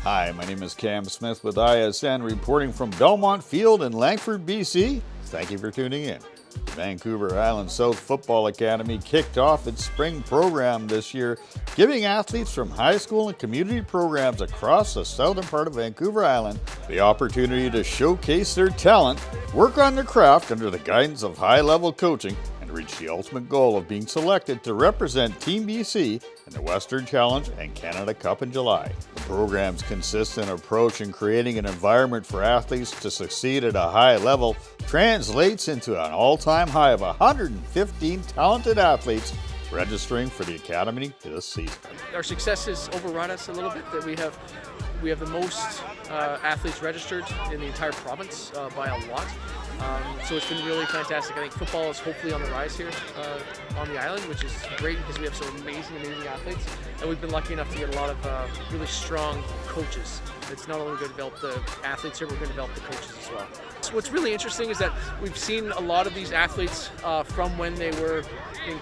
Hi, my name is Cam Smith with ISN, reporting from Belmont Field in Langford, BC. Thank you for tuning in. The Vancouver Island South Football Academy kicked off its spring program this year, giving athletes from high school and community programs across the southern part of Vancouver Island the opportunity to showcase their talent, work on their craft under the guidance of high-level coaching, and reach the ultimate goal of being selected to represent Team BC in the Western Challenge and Canada Cup in July. The program's consistent approach in creating an environment for athletes to succeed at a high level translates into an all-time high of 115 talented athletes registering for the Academy this season. Our success has overrun us a little bit, that we have the most athletes registered in the entire province by a lot. So it's been really fantastic. I think football is hopefully on the rise here on the island, which is great because we have some amazing athletes. And we've been lucky enough to get a lot of really strong coaches. It's not only going to develop the athletes here, but we're going to develop the coaches as well. So what's really interesting is that we've seen a lot of these athletes from when they were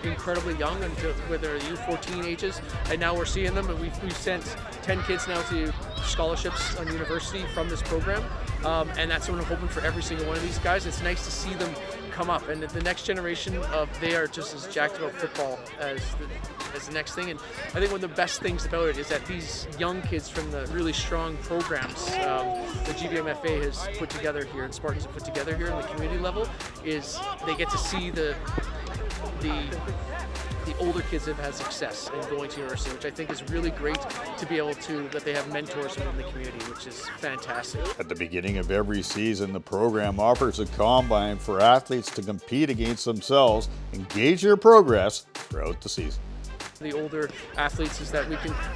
incredibly young until where they're U14 ages, and now we're seeing them, and we've sent 10 kids now to scholarships on university from this program, and that's what I'm hoping for every single one of these guys. It's nice to see them come up, and the next generation they are just as jacked about football as the next thing. And I think one of the best things about it is that these young kids from the really strong programs the GVMFA has put together here and Spartans have put together here on the community level, is they get to see the older kids that have had success in going to university, which I think is really great to be able to, that they have mentors within the community, which is fantastic. At the beginning of every season, the program offers a combine for athletes to compete against themselves and gauge their progress throughout the season. The older athletes is that we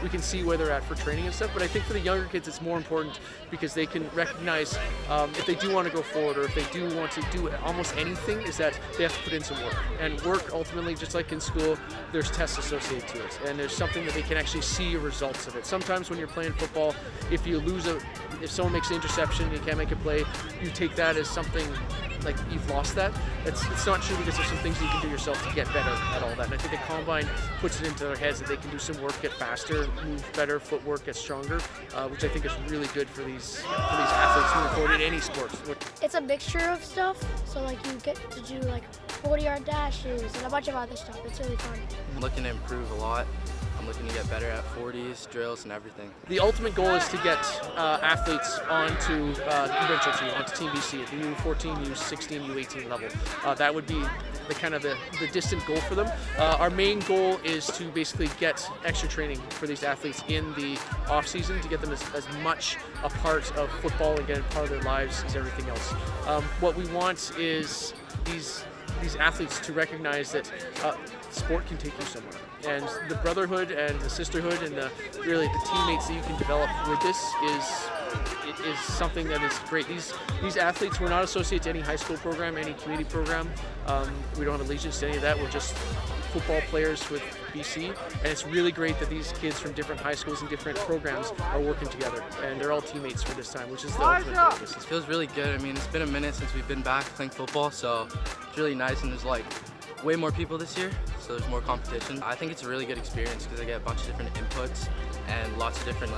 can see where they're at for training and stuff, but I think for the younger kids it's more important because they can recognize if they do want to go forward or if they do want to do almost anything, is that they have to put in some work. And work, ultimately, just like in school, there's tests associated to it, and there's something that they can actually see results of it. Sometimes when you're playing football, if if someone makes an interception and you can't make a play, you take that as something like you've lost that. It's not true, because there's some things that you can do yourself to get better at all that. And I think the combine puts it into their heads that they can do some work, get faster, move better, footwork, get stronger, which I think is really good for these athletes moving forward in any sport. It's a mixture of stuff, so like you get to do like 40-yard dashes and a bunch of other stuff. It's really fun. I'm looking to improve a lot. I'm looking to get better at 40s, drills, and everything. The ultimate goal is to get athletes onto provincial team, onto Team BC at the U14, U16, U18 level. That would be the distant goal for them. Our main goal is to basically get extra training for these athletes in the off season to get them as much a part of football and get it part of their lives as everything else. What we want is these athletes to recognize that sport can take you somewhere. And the brotherhood and the sisterhood and the teammates that you can develop with this is something that is great. These athletes, we're not associated to any high school program, any community program. We don't have allegiance to any of that. We're just football players with BC, and it's really great that these kids from different high schools and different programs are working together, and they're all teammates for this time, which is the ultimate purpose. It feels really good. I mean, it's been a minute since we've been back playing football, so it's really nice, and there's way more people this year, so there's more competition. I think it's a really good experience because I get a bunch of different inputs and lots of different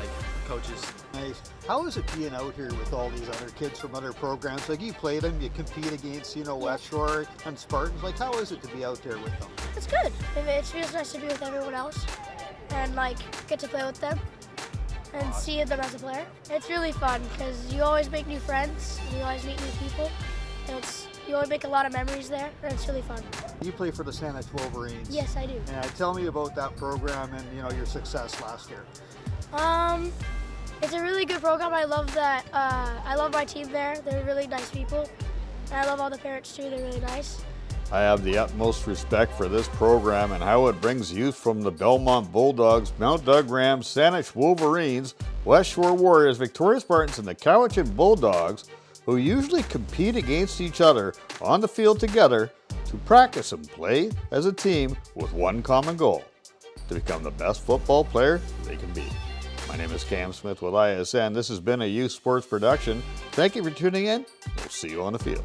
coaches. Nice. How is it being out here with all these other kids from other programs? Like, you play them, you compete against, West Shore and Spartans. Like, how is it to be out there with them? It's good. It feels nice to be with everyone else and get to play with them and see them as a player. It's really fun because you always make new friends, and you always meet new people. You always make a lot of memories there, and it's really fun. You play for the Saanich Wolverines. Yes, I do. And tell me about that program and your success last year. It's a really good program. I love that. I love my team there. They're really nice people, and I love all the parents too. They're really nice. I have the utmost respect for this program and how it brings youth from the Belmont Bulldogs, Mount Doug Rams, Saanich Wolverines, West Shore Warriors, Victoria Spartans, and the Cowichan Bulldogs, who usually compete against each other on the field together, to practice and play as a team with one common goal: to become the best football player they can be. My name is Cam Smith with ISN. This has been a youth sports production. Thank you for tuning in. We'll see you on the field.